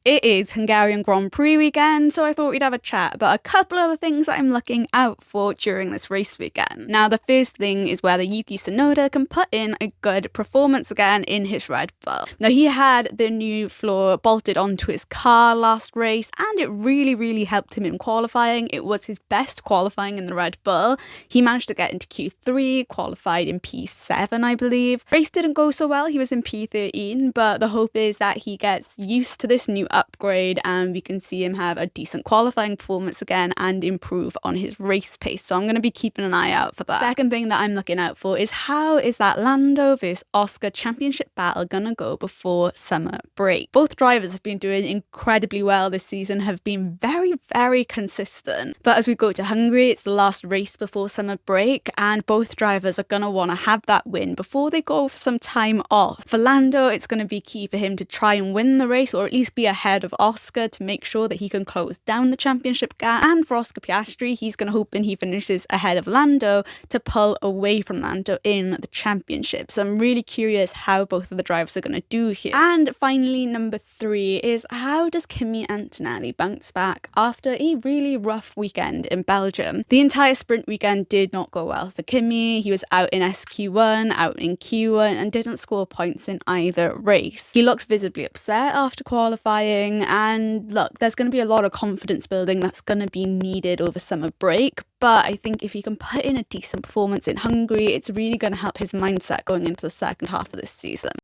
It is Hungarian Grand Prix weekend, so I thought we'd have a chat about a couple of the things that I'm looking out for during this race weekend. Now, the first thing is whether Yuki Tsunoda can put in a good performance again in his Red Bull. Now, he had the new floor bolted onto his car last race, and it really helped him in qualifying. It was his best qualifying in the Red Bull. He managed to get into Q3, qualified in P7, I believe. Race didn't go so well, he was in P13, but the hope is that he gets used to this new upgrade and we can see him have a decent qualifying performance again and improve on his race pace. So I'm going to be keeping an eye out for that. Second thing that I'm looking out for is how is that Lando versus Oscar championship battle going to go before summer break. Both drivers have been doing incredibly well this season, have been very consistent. But as we go to Hungary, it's the last race before summer break and both drivers are going to want to have that win before they go for some time off. For Lando, it's going to be key for him to try and win the race or at least be ahead of Oscar to make sure that he can close down the championship gap. And for Oscar Piastri, he's going to hope that he finishes ahead of Lando to pull away from Lando in the championship. So I'm really curious how both of the drivers are going to do here. And finally, number 3 is how does Kimi Antonelli bounce back after a really rough weekend in Belgium? The entire sprint weekend did not go well for Kimi. He was out in SQ1, out in Q1 and didn't score points in either race. He looked visibly upset after qualifying, and look, there's going to be a lot of confidence building that's going to be needed over summer break, but I think if he can put in a decent performance in Hungary, it's really going to help his mindset going into the second half of this season.